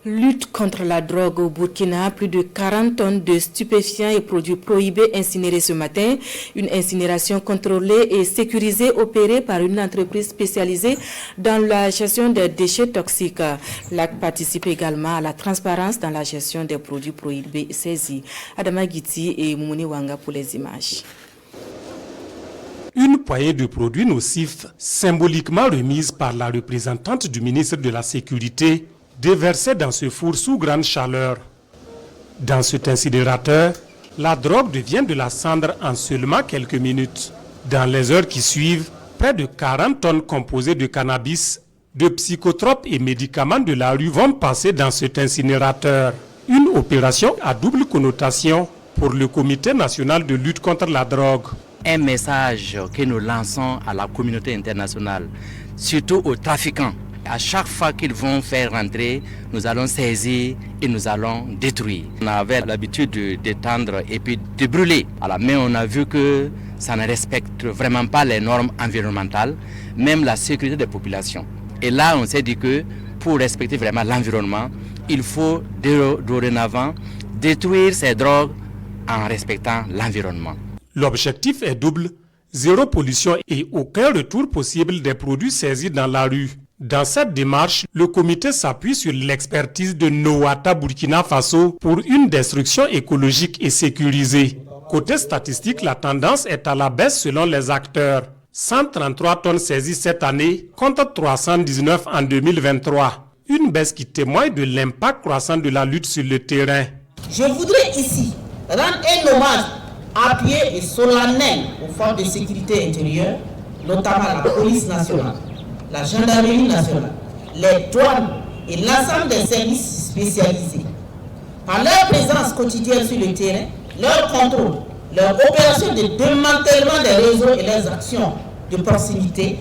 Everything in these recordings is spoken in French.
Lutte contre la drogue au Burkina, plus de 40 tonnes de stupéfiants et produits prohibés incinérés ce matin. Une incinération contrôlée et sécurisée opérée par une entreprise spécialisée dans la gestion des déchets toxiques. L'acte participe également à la transparence dans la gestion des produits prohibés saisis. Adama Guiti et Moumouni Wanga pour les images. Une poignée de produits nocifs, symboliquement remise par la représentante du ministre de la Sécurité, déversée dans ce four sous grande chaleur. Dans cet incinérateur, la drogue devient de la cendre en seulement quelques minutes. Dans les heures qui suivent, près de 40 tonnes composées de cannabis, de psychotropes et médicaments de la rue vont passer dans cet incinérateur. Une opération à double connotation pour le Comité national de lutte contre la drogue. Un message que nous lançons à la communauté internationale, surtout aux trafiquants. À chaque fois qu'ils vont faire rentrer, nous allons saisir et nous allons détruire. On avait l'habitude d'étendre et puis de brûler. Mais on a vu que ça ne respecte vraiment pas les normes environnementales, même la sécurité des populations. Et là, on s'est dit que pour respecter vraiment l'environnement, il faut dorénavant détruire ces drogues en respectant l'environnement. L'objectif est double, zéro pollution et aucun retour possible des produits saisis dans la rue. Dans cette démarche, le comité s'appuie sur l'expertise de Nowata Burkina Faso pour une destruction écologique et sécurisée. Côté statistique, la tendance est à la baisse selon les acteurs. 133 tonnes saisies cette année contre 319 en 2023. Une baisse qui témoigne de l'impact croissant de la lutte sur le terrain. Je voudrais ici rendre un hommage appuyé et solennel aux forces de sécurité intérieure, notamment la police nationale, la gendarmerie nationale, les douanes et l'ensemble des services spécialisés. Par leur présence quotidienne sur le terrain, leur contrôle, leur opération de démantèlement des réseaux et leurs actions de proximité,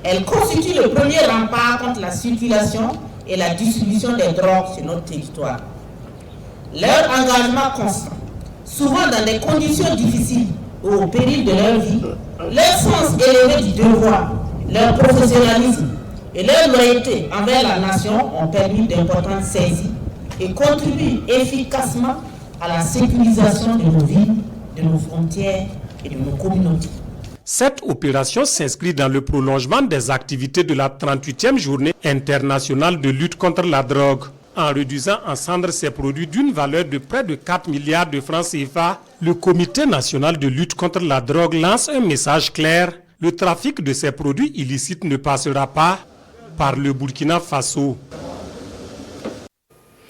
elles constituent le premier rempart contre la circulation et la distribution des drogues sur notre territoire. Leur engagement constant, souvent dans des conditions difficiles ou au péril de leur vie, leur sens élevé du devoir, leur professionnalisme et leur loyauté envers la nation ont permis d'importantes saisies et contribuent efficacement à la sécurisation de nos villes, de nos frontières et de nos communautés. Cette opération s'inscrit dans le prolongement des activités de la 38e journée internationale de lutte contre la drogue. En réduisant en cendres ces produits d'une valeur de près de 4 milliards de francs CFA, le Comité national de lutte contre la drogue lance un message clair. Le trafic de ces produits illicites ne passera pas par le Burkina Faso.